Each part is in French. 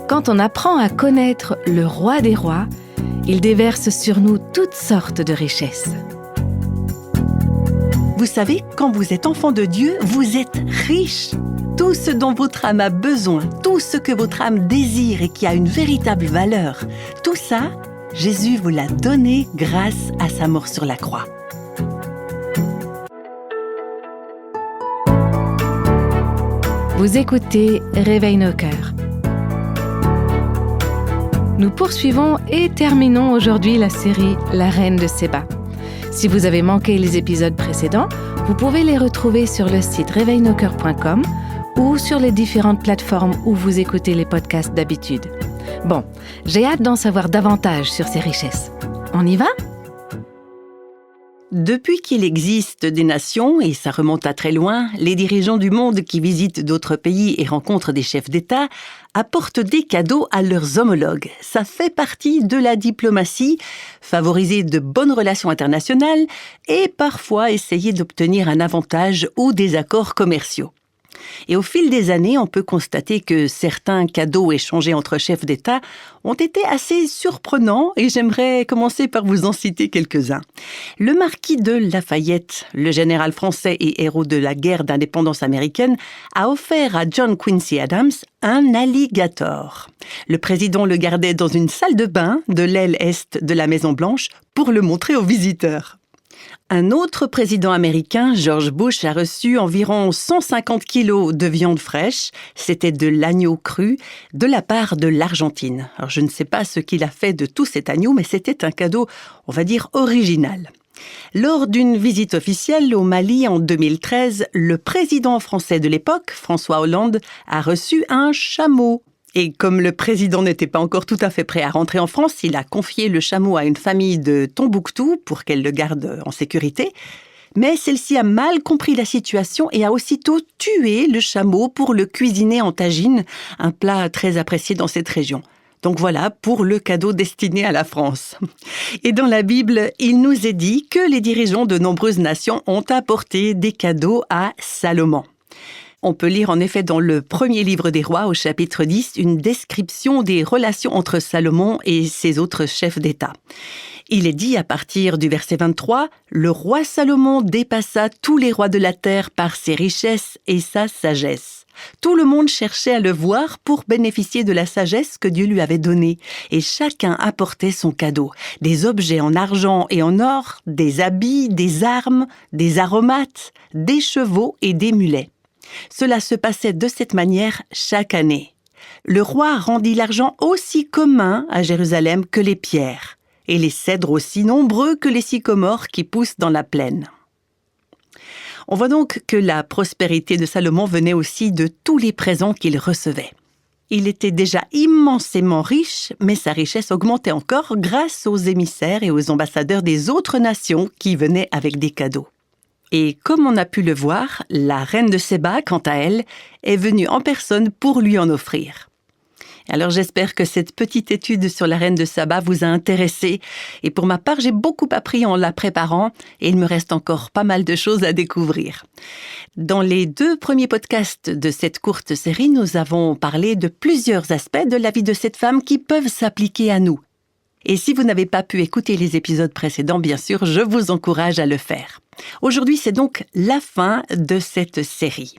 Quand on apprend à connaître le roi des rois, il déverse sur nous toutes sortes de richesses. Vous savez, quand vous êtes enfant de Dieu, vous êtes riche. Tout ce dont votre âme a besoin, tout ce que votre âme désire et qui a une véritable valeur, tout ça, Jésus vous l'a donné grâce à sa mort sur la croix. Vous écoutez Réveille nos cœurs. Nous poursuivons et terminons aujourd'hui la série La Reine de Séba. Si vous avez manqué les épisodes précédents, vous pouvez les retrouver sur le site réveillenocœurs.com ou sur les différentes plateformes où vous écoutez les podcasts d'habitude. Bon, j'ai hâte d'en savoir davantage sur ces richesses. On y va ? Depuis qu'il existe des nations, et ça remonte à très loin, les dirigeants du monde qui visitent d'autres pays et rencontrent des chefs d'État apportent des cadeaux à leurs homologues. Ça fait partie de la diplomatie, favoriser de bonnes relations internationales et parfois essayer d'obtenir un avantage ou des accords commerciaux. Et au fil des années, on peut constater que certains cadeaux échangés entre chefs d'État ont été assez surprenants et j'aimerais commencer par vous en citer quelques-uns. Le marquis de Lafayette, le général français et héros de la guerre d'indépendance américaine, a offert à John Quincy Adams un alligator. Le président le gardait dans une salle de bain de l'aile est de la Maison-Blanche pour le montrer aux visiteurs. Un autre président américain, George Bush, a reçu environ 150 kilos de viande fraîche, c'était de l'agneau cru, de la part de l'Argentine. Alors je ne sais pas ce qu'il a fait de tout cet agneau, mais c'était un cadeau, on va dire, original. Lors d'une visite officielle au Mali en 2013, le président français de l'époque, François Hollande, a reçu un chameau. Et comme le président n'était pas encore tout à fait prêt à rentrer en France, il a confié le chameau à une famille de Tombouctou pour qu'elle le garde en sécurité. Mais celle-ci a mal compris la situation et a aussitôt tué le chameau pour le cuisiner en tagine, un plat très apprécié dans cette région. Donc voilà pour le cadeau destiné à la France. Et dans la Bible, il nous est dit que les dirigeants de nombreuses nations ont apporté des cadeaux à Salomon. On peut lire en effet dans le premier livre des rois, au chapitre 10, une description des relations entre Salomon et ses autres chefs d'État. Il est dit à partir du verset 23, « Le roi Salomon dépassa tous les rois de la terre par ses richesses et sa sagesse. Tout le monde cherchait à le voir pour bénéficier de la sagesse que Dieu lui avait donnée, et chacun apportait son cadeau, des objets en argent et en or, des habits, des armes, des aromates, des chevaux et des mulets. » Cela se passait de cette manière chaque année. Le roi rendit l'argent aussi commun à Jérusalem que les pierres, et les cèdres aussi nombreux que les sycomores qui poussent dans la plaine. On voit donc que la prospérité de Salomon venait aussi de tous les présents qu'il recevait. Il était déjà immensément riche, mais sa richesse augmentait encore grâce aux émissaires et aux ambassadeurs des autres nations qui venaient avec des cadeaux. Et comme on a pu le voir, la reine de Séba, quant à elle, est venue en personne pour lui en offrir. Alors j'espère que cette petite étude sur la reine de Saba vous a intéressé. Et pour ma part, j'ai beaucoup appris en la préparant et il me reste encore pas mal de choses à découvrir. Dans les 2 premiers podcasts de cette courte série, nous avons parlé de plusieurs aspects de la vie de cette femme qui peuvent s'appliquer à nous. Et si vous n'avez pas pu écouter les épisodes précédents, bien sûr, je vous encourage à le faire. Aujourd'hui, c'est donc la fin de cette série.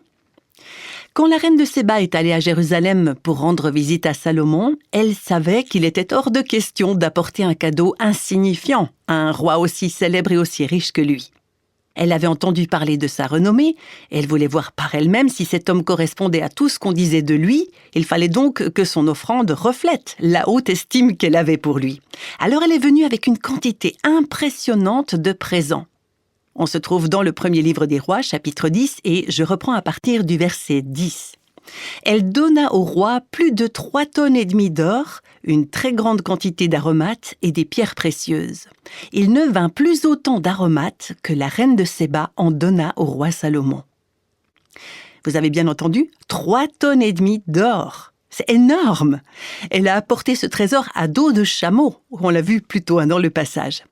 Quand la reine de Séba est allée à Jérusalem pour rendre visite à Salomon, elle savait qu'il était hors de question d'apporter un cadeau insignifiant à un roi aussi célèbre et aussi riche que lui. Elle avait entendu parler de sa renommée, et elle voulait voir par elle-même si cet homme correspondait à tout ce qu'on disait de lui. Il fallait donc que son offrande reflète la haute estime qu'elle avait pour lui. Alors elle est venue avec une quantité impressionnante de présents. On se trouve dans le premier livre des rois, chapitre 10, et je reprends à partir du verset 10. Elle donna au roi plus de 3,5 tonnes d'or, une très grande quantité d'aromates et des pierres précieuses. Il ne vint plus autant d'aromates que la reine de Séba en donna au roi Salomon. Vous avez bien entendu, 3,5 tonnes d'or. C'est énorme. Elle a apporté ce trésor à dos de chameau. On l'a vu plus tôt dans le passage.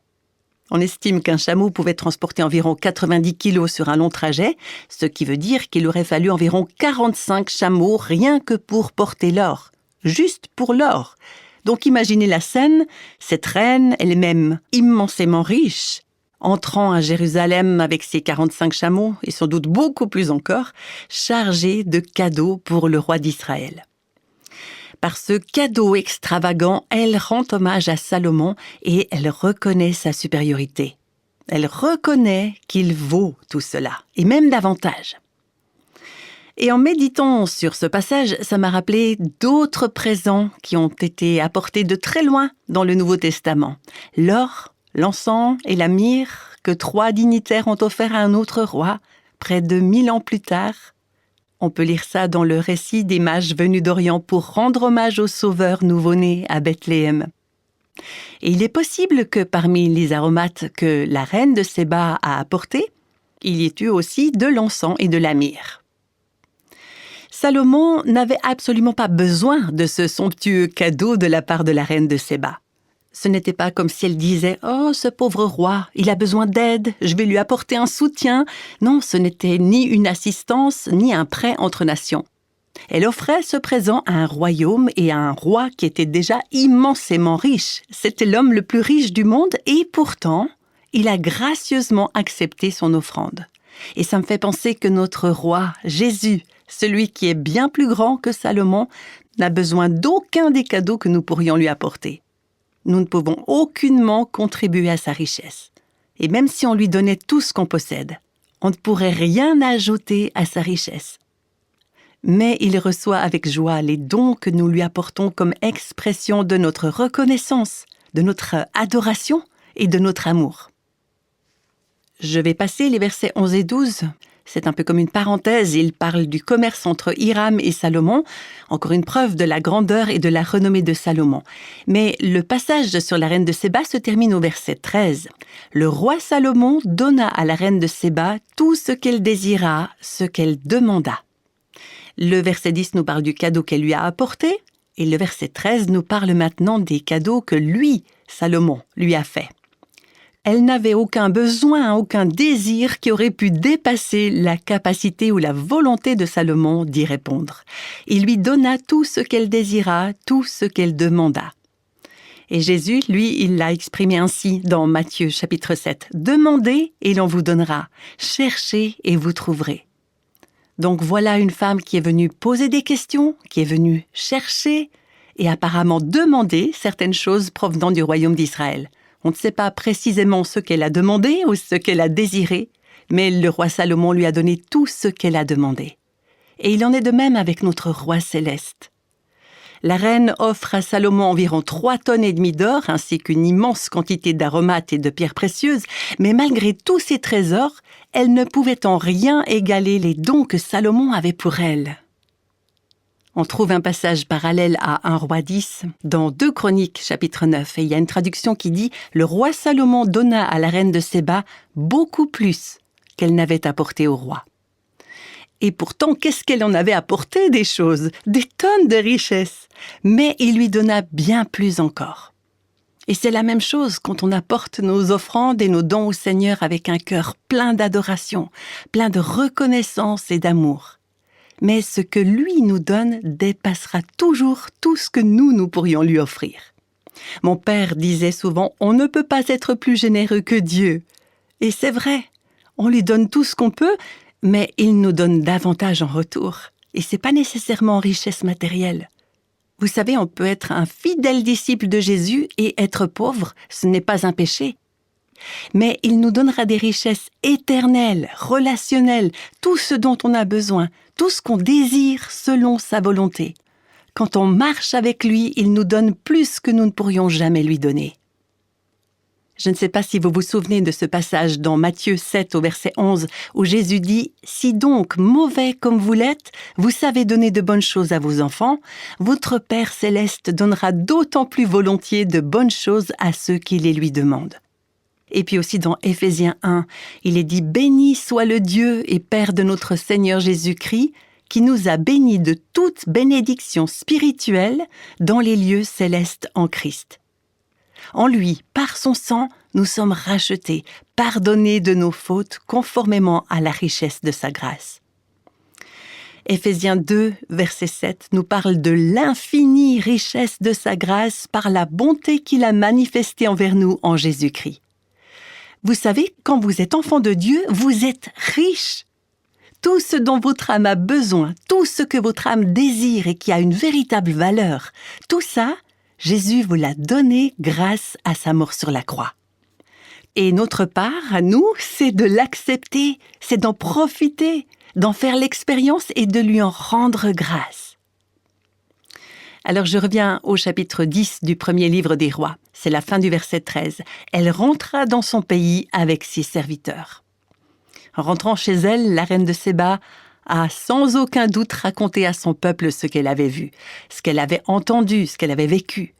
On estime qu'un chameau pouvait transporter environ 90 kilos sur un long trajet, ce qui veut dire qu'il aurait fallu environ 45 chameaux rien que pour porter l'or. Juste pour l'or. Donc imaginez la scène, cette reine, elle est même immensément riche, entrant à Jérusalem avec ses 45 chameaux, et sans doute beaucoup plus encore, chargée de cadeaux pour le roi d'Israël. Par ce cadeau extravagant, elle rend hommage à Salomon et elle reconnaît sa supériorité. Elle reconnaît qu'il vaut tout cela, et même davantage. Et en méditant sur ce passage, ça m'a rappelé d'autres présents qui ont été apportés de très loin dans le Nouveau Testament. L'or, l'encens et la myrrhe que 3 dignitaires ont offert à un autre roi, près de 1000 ans plus tard. On peut lire ça dans le récit des mages venus d'Orient pour rendre hommage au Sauveur nouveau-né à Bethléem. Et il est possible que parmi les aromates que la reine de Séba a apportés, il y ait eu aussi de l'encens et de la myrrhe. Salomon n'avait absolument pas besoin de ce somptueux cadeau de la part de la reine de Séba. Ce n'était pas comme si elle disait « Oh, ce pauvre roi, il a besoin d'aide, je vais lui apporter un soutien ». Non, ce n'était ni une assistance, ni un prêt entre nations. Elle offrait ce présent à un royaume et à un roi qui était déjà immensément riche. C'était l'homme le plus riche du monde et pourtant, il a gracieusement accepté son offrande. Et ça me fait penser que notre roi, Jésus, celui qui est bien plus grand que Salomon, n'a besoin d'aucun des cadeaux que nous pourrions lui apporter. Nous ne pouvons aucunement contribuer à sa richesse. Et même si on lui donnait tout ce qu'on possède, on ne pourrait rien ajouter à sa richesse. Mais il reçoit avec joie les dons que nous lui apportons comme expression de notre reconnaissance, de notre adoration et de notre amour. Je vais passer les versets 11 et 12. C'est un peu comme une parenthèse, il parle du commerce entre Hiram et Salomon, encore une preuve de la grandeur et de la renommée de Salomon. Mais le passage sur la reine de Séba se termine au verset 13. Le roi Salomon donna à la reine de Séba tout ce qu'elle désira, ce qu'elle demanda. Le verset 10 nous parle du cadeau qu'elle lui a apporté, et le verset 13 nous parle maintenant des cadeaux que lui, Salomon, lui a fait. Elle n'avait aucun besoin, aucun désir qui aurait pu dépasser la capacité ou la volonté de Salomon d'y répondre. Il lui donna tout ce qu'elle désira, tout ce qu'elle demanda. Et Jésus, lui, il l'a exprimé ainsi dans Matthieu chapitre 7. « Demandez et l'on vous donnera, cherchez et vous trouverez. » Donc voilà une femme qui est venue poser des questions, qui est venue chercher et apparemment demander certaines choses provenant du royaume d'Israël. On ne sait pas précisément ce qu'elle a demandé ou ce qu'elle a désiré, mais le roi Salomon lui a donné tout ce qu'elle a demandé. Et il en est de même avec notre roi céleste. La reine offre à Salomon environ 3,5 tonnes d'or, ainsi qu'une immense quantité d'aromates et de pierres précieuses, mais malgré tous ces trésors, elle ne pouvait en rien égaler les dons que Salomon avait pour elle. On trouve un passage parallèle à 1 Roi 10 dans 2 Chroniques, chapitre 9. Et il y a une traduction qui dit « Le roi Salomon donna à la reine de Séba beaucoup plus qu'elle n'avait apporté au roi. » Et pourtant, qu'est-ce qu'elle en avait apporté des choses, des tonnes de richesses. Mais il lui donna bien plus encore. Et c'est la même chose quand on apporte nos offrandes et nos dons au Seigneur avec un cœur plein d'adoration, plein de reconnaissance et d'amour. Mais ce que lui nous donne dépassera toujours tout ce que nous pourrions lui offrir. Mon père disait souvent « On ne peut pas être plus généreux que Dieu ». Et c'est vrai, on lui donne tout ce qu'on peut, mais il nous donne davantage en retour. Et ce n'est pas nécessairement en richesse matérielle. Vous savez, on peut être un fidèle disciple de Jésus et être pauvre, ce n'est pas un péché. Mais il nous donnera des richesses éternelles, relationnelles, tout ce dont on a besoin, tout ce qu'on désire selon sa volonté. Quand on marche avec lui, il nous donne plus que nous ne pourrions jamais lui donner. Je ne sais pas si vous vous souvenez de ce passage dans Matthieu 7 au verset 11 où Jésus dit « Si donc, mauvais comme vous l'êtes, vous savez donner de bonnes choses à vos enfants, votre Père céleste donnera d'autant plus volontiers de bonnes choses à ceux qui les lui demandent. » Et puis aussi dans Éphésiens 1, il est dit « Béni soit le Dieu et Père de notre Seigneur Jésus-Christ, qui nous a bénis de toute bénédiction spirituelle dans les lieux célestes en Christ. » En lui, par son sang, nous sommes rachetés, pardonnés de nos fautes, conformément à la richesse de sa grâce. Éphésiens 2, verset 7, nous parle de l'infinie richesse de sa grâce par la bonté qu'il a manifestée envers nous en Jésus-Christ. Vous savez, quand vous êtes enfant de Dieu, vous êtes riche. Tout ce dont votre âme a besoin, tout ce que votre âme désire et qui a une véritable valeur, tout ça, Jésus vous l'a donné grâce à sa mort sur la croix. Et notre part, à nous, c'est de l'accepter, c'est d'en profiter, d'en faire l'expérience et de lui en rendre grâce. Alors je reviens au chapitre 10 du premier livre des Rois. C'est la fin du verset 13. Elle rentra dans son pays avec ses serviteurs. En rentrant chez elle, la reine de Séba a sans aucun doute raconté à son peuple ce qu'elle avait vu, ce qu'elle avait entendu, ce qu'elle avait vécu.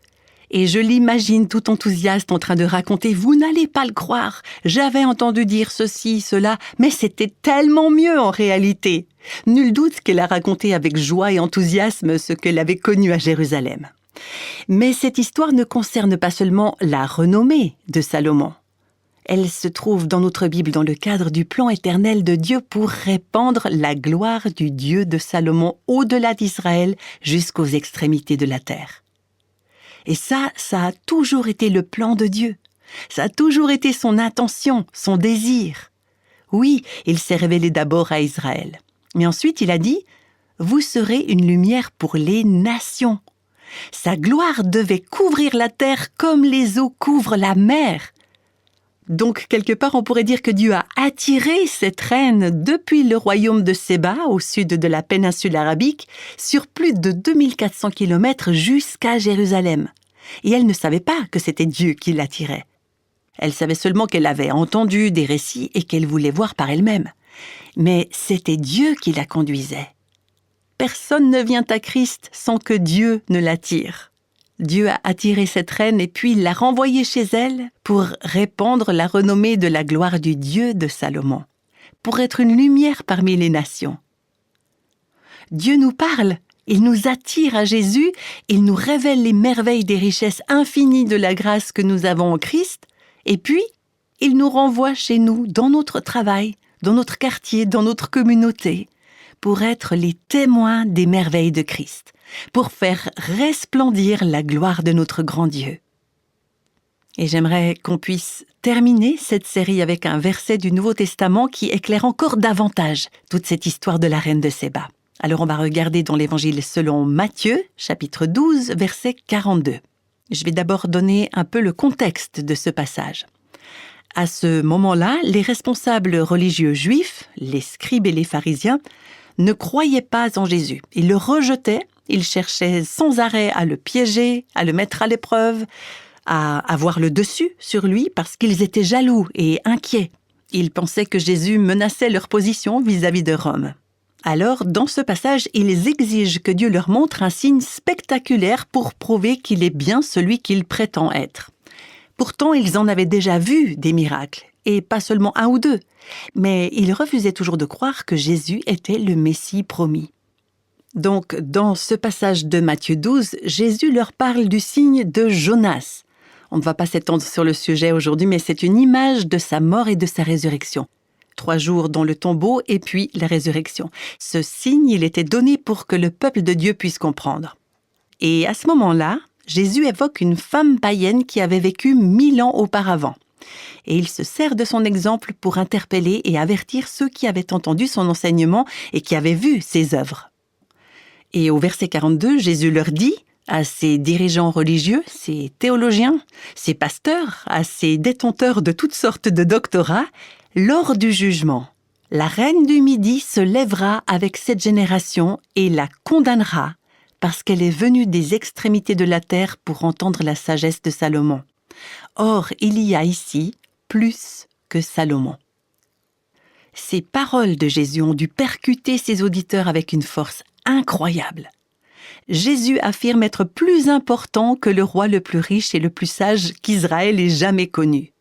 Et je l'imagine tout enthousiaste en train de raconter « Vous n'allez pas le croire, j'avais entendu dire ceci, cela, mais c'était tellement mieux en réalité !» Nul doute qu'elle a raconté avec joie et enthousiasme ce qu'elle avait connu à Jérusalem. Mais cette histoire ne concerne pas seulement la renommée de Salomon. Elle se trouve dans notre Bible dans le cadre du plan éternel de Dieu pour répandre la gloire du Dieu de Salomon au-delà d'Israël jusqu'aux extrémités de la terre. Et ça a toujours été le plan de Dieu. Ça a toujours été son intention, son désir. Oui, il s'est révélé d'abord à Israël. Mais ensuite, il a dit « Vous serez une lumière pour les nations ». Sa gloire devait couvrir la terre comme les eaux couvrent la mer. Donc, quelque part, on pourrait dire que Dieu a attiré cette reine depuis le royaume de Séba, au sud de la péninsule arabique, sur plus de 2400 kilomètres jusqu'à Jérusalem. Et elle ne savait pas que c'était Dieu qui l'attirait. Elle savait seulement qu'elle avait entendu des récits et qu'elle voulait voir par elle-même. Mais c'était Dieu qui la conduisait. Personne ne vient à Christ sans que Dieu ne l'attire. Dieu a attiré cette reine et puis l'a renvoyée chez elle pour répandre la renommée de la gloire du Dieu de Salomon, pour être une lumière parmi les nations. Dieu nous parle, il nous attire à Jésus, il nous révèle les merveilles des richesses infinies de la grâce que nous avons en Christ, et puis il nous renvoie chez nous, dans notre travail, dans notre quartier, dans notre communauté, pour être les témoins des merveilles de Christ, pour faire resplendir la gloire de notre grand Dieu. Et j'aimerais qu'on puisse terminer cette série avec un verset du Nouveau Testament qui éclaire encore davantage toute cette histoire de la reine de Séba. Alors on va regarder dans l'Évangile selon Matthieu, chapitre 12, verset 42. Je vais d'abord donner un peu le contexte de ce passage. À ce moment-là, les responsables religieux juifs, les scribes et les pharisiens, ne croyaient pas en Jésus. Ils le rejetaient, ils cherchaient sans arrêt à le piéger, à le mettre à l'épreuve, à avoir le dessus sur lui parce qu'ils étaient jaloux et inquiets. Ils pensaient que Jésus menaçait leur position vis-à-vis de Rome. Alors, dans ce passage, ils exigent que Dieu leur montre un signe spectaculaire pour prouver qu'il est bien celui qu'il prétend être. Pourtant, ils en avaient déjà vu des miracles, et pas seulement un ou deux, mais ils refusaient toujours de croire que Jésus était le Messie promis. Donc, dans ce passage de Matthieu 12, Jésus leur parle du signe de Jonas. On ne va pas s'étendre sur le sujet aujourd'hui, mais c'est une image de sa mort et de sa résurrection. 3 jours dans le tombeau et puis la résurrection. Ce signe, il était donné pour que le peuple de Dieu puisse comprendre. Et à ce moment-là, Jésus évoque une femme païenne qui avait vécu 1000 ans auparavant. Et il se sert de son exemple pour interpeller et avertir ceux qui avaient entendu son enseignement et qui avaient vu ses œuvres. Et au verset 42, Jésus leur dit à ses dirigeants religieux, ses théologiens, ses pasteurs, à ses détenteurs de toutes sortes de doctorats, lors du jugement, la reine du Midi se lèvera avec cette génération et la condamnera parce qu'elle est venue des extrémités de la terre pour entendre la sagesse de Salomon. Or, il y a ici plus que Salomon. Ces paroles de Jésus ont dû percuter ses auditeurs avec une force incroyable. Jésus affirme être plus important que le roi le plus riche et le plus sage qu'Israël ait jamais connu.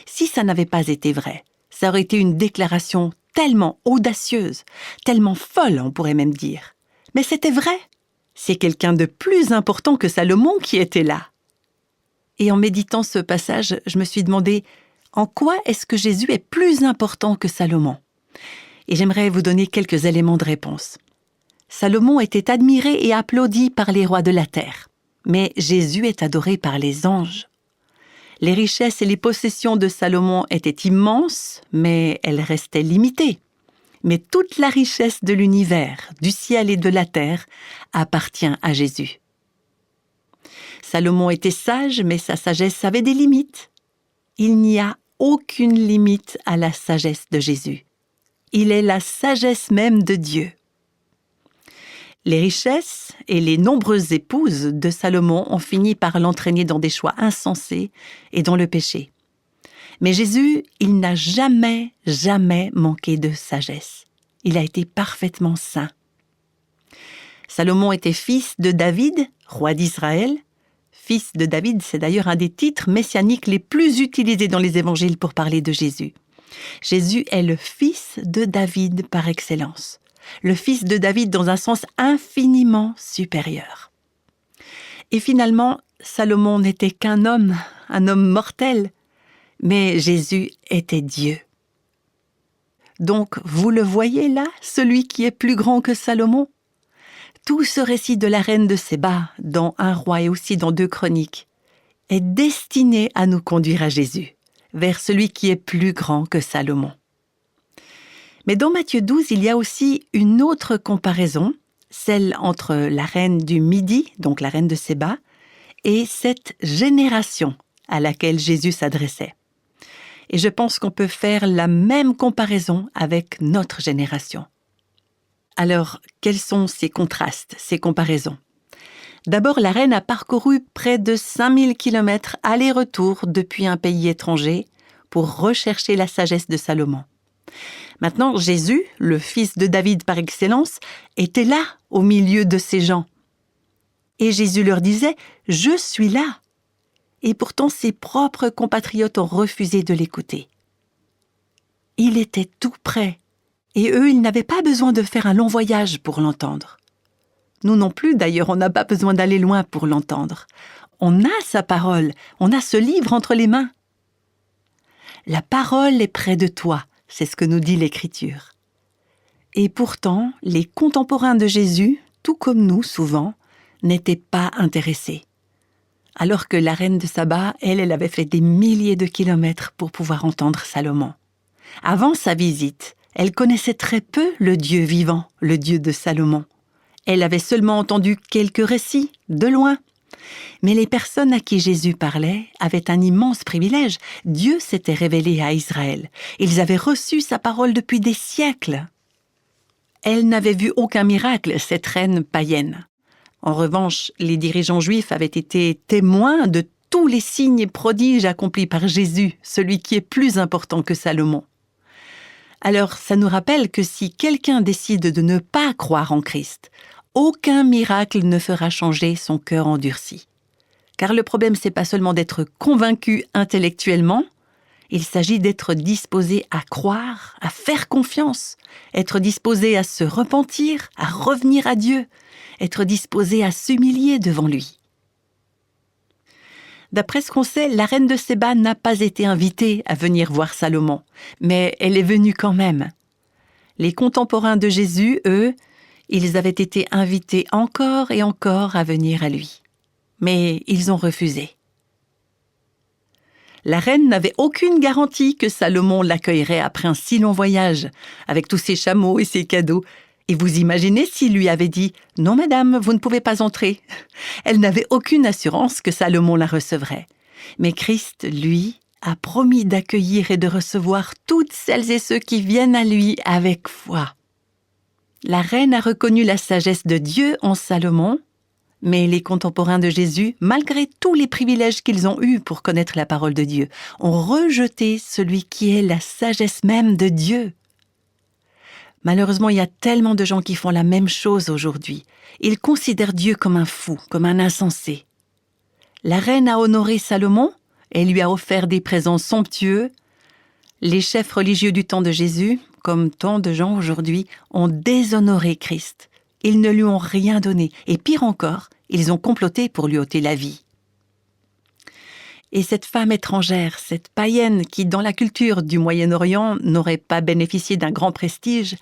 Si ça n'avait pas été vrai, ça aurait été une déclaration tellement audacieuse, tellement folle, on pourrait même dire. Mais c'était vrai. C'est quelqu'un de plus important que Salomon qui était là. Et en méditant ce passage, je me suis demandé en quoi est-ce que Jésus est plus important que Salomon ? Et j'aimerais vous donner quelques éléments de réponse. Salomon était admiré et applaudi par les rois de la terre, mais Jésus est adoré par les anges. Les richesses et les possessions de Salomon étaient immenses, mais elles restaient limitées. Mais toute la richesse de l'univers, du ciel et de la terre, appartient à Jésus. Salomon était sage, mais sa sagesse avait des limites. Il n'y a aucune limite à la sagesse de Jésus. Il est la sagesse même de Dieu. Les richesses et les nombreuses épouses de Salomon ont fini par l'entraîner dans des choix insensés et dans le péché. Mais Jésus, il n'a jamais manqué de sagesse. Il a été parfaitement saint. Salomon était fils de David, roi d'Israël. Fils de David, c'est d'ailleurs un des titres messianiques les plus utilisés dans les évangiles pour parler de Jésus. Jésus est le fils de David par excellence. Le fils de David dans un sens infiniment supérieur. Et finalement, Salomon n'était qu'un homme, un homme mortel, mais Jésus était Dieu. Donc, vous le voyez là, celui qui est plus grand que Salomon ? Tout ce récit de la reine de Séba, dans Un roi et aussi dans 2 Chroniques, est destiné à nous conduire à Jésus, vers celui qui est plus grand que Salomon. Mais dans Matthieu 12, il y a aussi une autre comparaison, celle entre la reine du Midi, donc la reine de Séba, et cette génération à laquelle Jésus s'adressait. Et je pense qu'on peut faire la même comparaison avec notre génération. Alors, quels sont ces contrastes, ces comparaisons ? D'abord, la reine a parcouru près de 5000 kilomètres aller-retour depuis un pays étranger pour rechercher la sagesse de Salomon. Maintenant, Jésus, le fils de David par excellence, était là, au milieu de ces gens. Et Jésus leur disait « Je suis là ». Et pourtant, ses propres compatriotes ont refusé de l'écouter. Il était tout près, et eux, ils n'avaient pas besoin de faire un long voyage pour l'entendre. Nous non plus, d'ailleurs, on n'a pas besoin d'aller loin pour l'entendre. On a sa parole, on a ce livre entre les mains. La parole est près de toi. C'est ce que nous dit l'Écriture. Et pourtant, les contemporains de Jésus, tout comme nous souvent, n'étaient pas intéressés. Alors que la reine de Saba, elle avait fait des milliers de kilomètres pour pouvoir entendre Salomon. Avant sa visite, elle connaissait très peu le Dieu vivant, le Dieu de Salomon. Elle avait seulement entendu quelques récits, de loin. Mais les personnes à qui Jésus parlait avaient un immense privilège. Dieu s'était révélé à Israël. Ils avaient reçu sa parole depuis des siècles. Elle n'avait vu aucun miracle, cette reine païenne. En revanche, les dirigeants juifs avaient été témoins de tous les signes et prodiges accomplis par Jésus, celui qui est plus important que Salomon. Alors, ça nous rappelle que si quelqu'un décide de ne pas croire en Christ, aucun miracle ne fera changer son cœur endurci. Car le problème, c'est pas seulement d'être convaincu intellectuellement, il s'agit d'être disposé à croire, à faire confiance, être disposé à se repentir, à revenir à Dieu, être disposé à s'humilier devant lui. D'après ce qu'on sait, la reine de Séba n'a pas été invitée à venir voir Salomon, mais elle est venue quand même. Les contemporains de Jésus, eux, ils avaient été invités encore et encore à venir à lui. Mais ils ont refusé. La reine n'avait aucune garantie que Salomon l'accueillerait après un si long voyage, avec tous ses chameaux et ses cadeaux. Et vous imaginez s'il lui avait dit « Non, madame, vous ne pouvez pas entrer ». Elle n'avait aucune assurance que Salomon la recevrait. Mais Christ, lui, a promis d'accueillir et de recevoir toutes celles et ceux qui viennent à lui avec foi. La reine a reconnu la sagesse de Dieu en Salomon, mais les contemporains de Jésus, malgré tous les privilèges qu'ils ont eus pour connaître la parole de Dieu, ont rejeté celui qui est la sagesse même de Dieu. Malheureusement, il y a tellement de gens qui font la même chose aujourd'hui. Ils considèrent Dieu comme un fou, comme un insensé. La reine a honoré Salomon et lui a offert des présents somptueux. Les chefs religieux du temps de Jésus, comme tant de gens aujourd'hui, ont déshonoré Christ. Ils ne lui ont rien donné. Et pire encore, ils ont comploté pour lui ôter la vie. Et cette femme étrangère, cette païenne qui, dans la culture du Moyen-Orient, n'aurait pas bénéficié d'un grand prestige,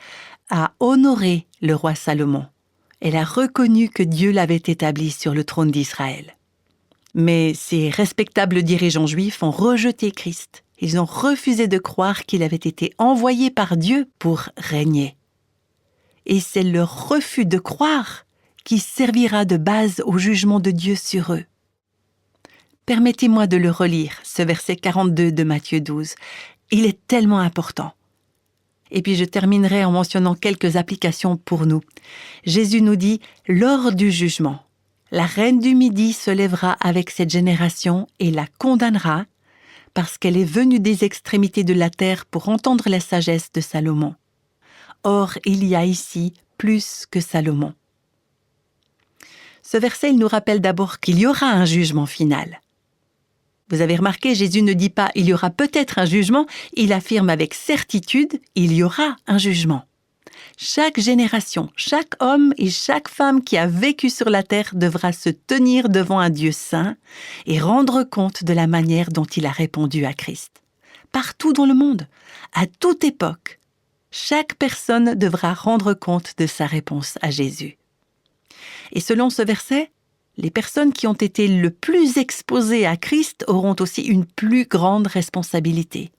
a honoré le roi Salomon. Elle a reconnu que Dieu l'avait établi sur le trône d'Israël. Mais ces respectables dirigeants juifs ont rejeté Christ. Ils ont refusé de croire qu'il avait été envoyé par Dieu pour régner. Et c'est leur refus de croire qui servira de base au jugement de Dieu sur eux. Permettez-moi de le relire, ce verset 42 de Matthieu 12. Il est tellement important. Et puis je terminerai en mentionnant quelques applications pour nous. Jésus nous dit, lors du jugement, la reine du Midi se lèvera avec cette génération et la condamnera parce qu'elle est venue des extrémités de la terre pour entendre la sagesse de Salomon. Or, il y a ici plus que Salomon. Ce verset, il nous rappelle d'abord qu'il y aura un jugement final. Vous avez remarqué, Jésus ne dit pas « il y aura peut-être un jugement », il affirme avec certitude « il y aura un jugement ». Chaque génération, chaque homme et chaque femme qui a vécu sur la terre devra se tenir devant un Dieu saint et rendre compte de la manière dont il a répondu à Christ. Partout dans le monde, à toute époque, chaque personne devra rendre compte de sa réponse à Jésus. Et selon ce verset, les personnes qui ont été le plus exposées à Christ auront aussi une plus grande responsabilité.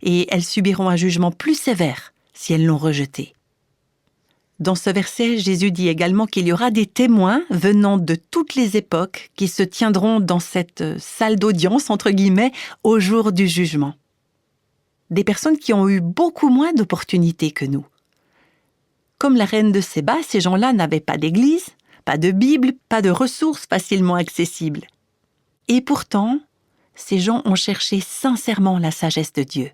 Et elles subiront un jugement plus sévère si elles l'ont rejeté. Dans ce verset, Jésus dit également qu'il y aura des témoins venant de toutes les époques qui se tiendront dans cette salle d'audience, entre guillemets, au jour du jugement. Des personnes qui ont eu beaucoup moins d'opportunités que nous. Comme la reine de Séba, ces gens-là n'avaient pas d'église, pas de Bible, pas de ressources facilement accessibles. Et pourtant, ces gens ont cherché sincèrement la sagesse de Dieu.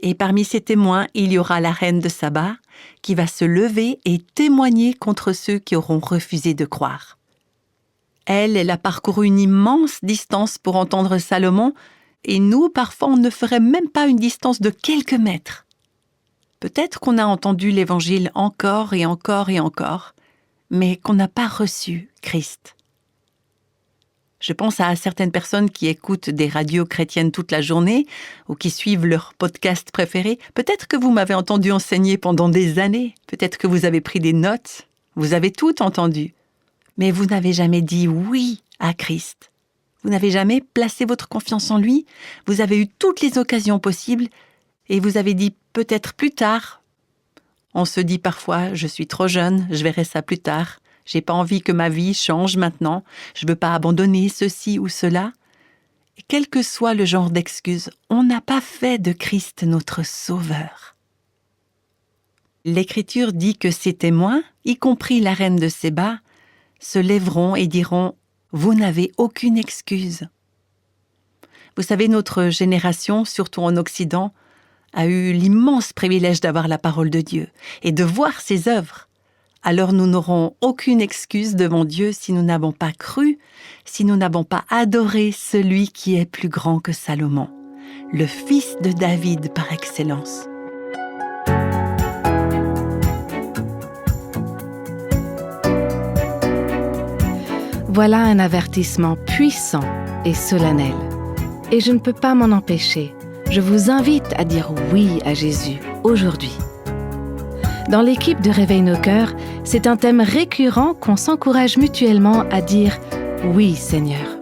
Et parmi ces témoins, il y aura la reine de Saba qui va se lever et témoigner contre ceux qui auront refusé de croire. Elle a parcouru une immense distance pour entendre Salomon, et nous, parfois, on ne ferait même pas une distance de quelques mètres. Peut-être qu'on a entendu l'Évangile encore et encore et encore, mais qu'on n'a pas reçu Christ. Je pense à certaines personnes qui écoutent des radios chrétiennes toute la journée ou qui suivent leur podcast préféré. Peut-être que vous m'avez entendu enseigner pendant des années. Peut-être que vous avez pris des notes. Vous avez tout entendu. Mais vous n'avez jamais dit oui à Christ. Vous n'avez jamais placé votre confiance en lui. Vous avez eu toutes les occasions possibles et vous avez dit peut-être plus tard. On se dit parfois, je suis trop jeune, je verrai ça plus tard. J'ai pas envie que ma vie change maintenant. Je veux pas abandonner ceci ou cela. Et quel que soit le genre d'excuse, on n'a pas fait de Christ notre sauveur. L'Écriture dit que ces témoins, y compris la reine de Séba, se lèveront et diront « Vous n'avez aucune excuse ». Vous savez, notre génération, surtout en Occident, a eu l'immense privilège d'avoir la parole de Dieu et de voir ses œuvres. Alors nous n'aurons aucune excuse devant Dieu si nous n'avons pas cru, si nous n'avons pas adoré celui qui est plus grand que Salomon, le fils de David par excellence. Voilà un avertissement puissant et solennel. Et je ne peux pas m'en empêcher. Je vous invite à dire oui à Jésus aujourd'hui. Dans l'équipe de Réveille nos cœurs, c'est un thème récurrent qu'on s'encourage mutuellement à dire « Oui Seigneur ».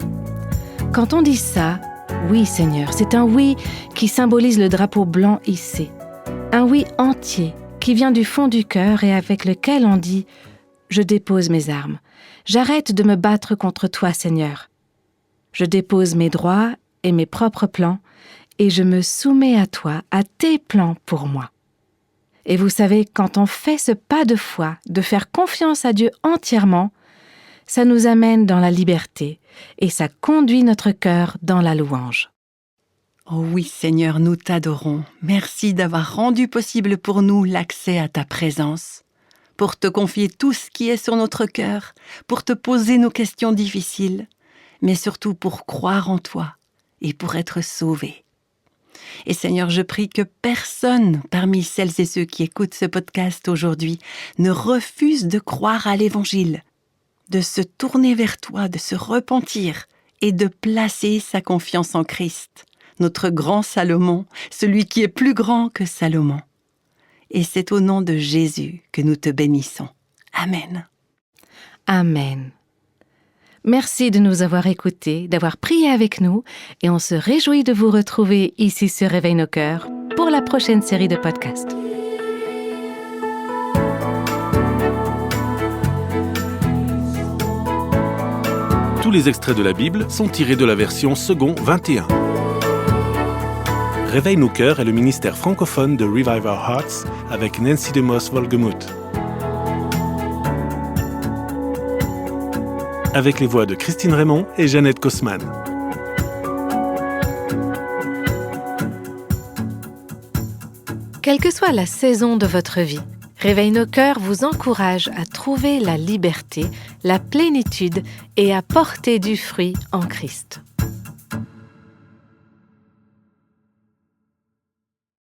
Quand on dit ça, « Oui Seigneur », c'est un oui qui symbolise le drapeau blanc hissé. Un oui entier qui vient du fond du cœur et avec lequel on dit « Je dépose mes armes. J'arrête de me battre contre toi Seigneur. Je dépose mes droits et mes propres plans et je me soumets à toi, à tes plans pour moi. » Et vous savez, quand on fait ce pas de foi, de faire confiance à Dieu entièrement, ça nous amène dans la liberté et ça conduit notre cœur dans la louange. Oh oui Seigneur, nous t'adorons. Merci d'avoir rendu possible pour nous l'accès à ta présence, pour te confier tout ce qui est sur notre cœur, pour te poser nos questions difficiles, mais surtout pour croire en toi et pour être sauvés. Et Seigneur, je prie que personne parmi celles et ceux qui écoutent ce podcast aujourd'hui ne refuse de croire à l'Évangile, de se tourner vers toi, de se repentir et de placer sa confiance en Christ, notre grand Salomon, celui qui est plus grand que Salomon. Et c'est au nom de Jésus que nous te bénissons. Amen. Amen. Merci de nous avoir écoutés, d'avoir prié avec nous, et on se réjouit de vous retrouver ici sur Réveille nos cœurs pour la prochaine série de podcasts. Tous les extraits de la Bible sont tirés de la version second 21. Réveille nos cœurs est le ministère francophone de Revive Our Hearts avec Nancy DeMoss Wolgemuth. Avec les voix de Christine Raymond et Jeannette Kosman. Quelle que soit la saison de votre vie, Réveille nos cœurs vous encourage à trouver la liberté, la plénitude et à porter du fruit en Christ.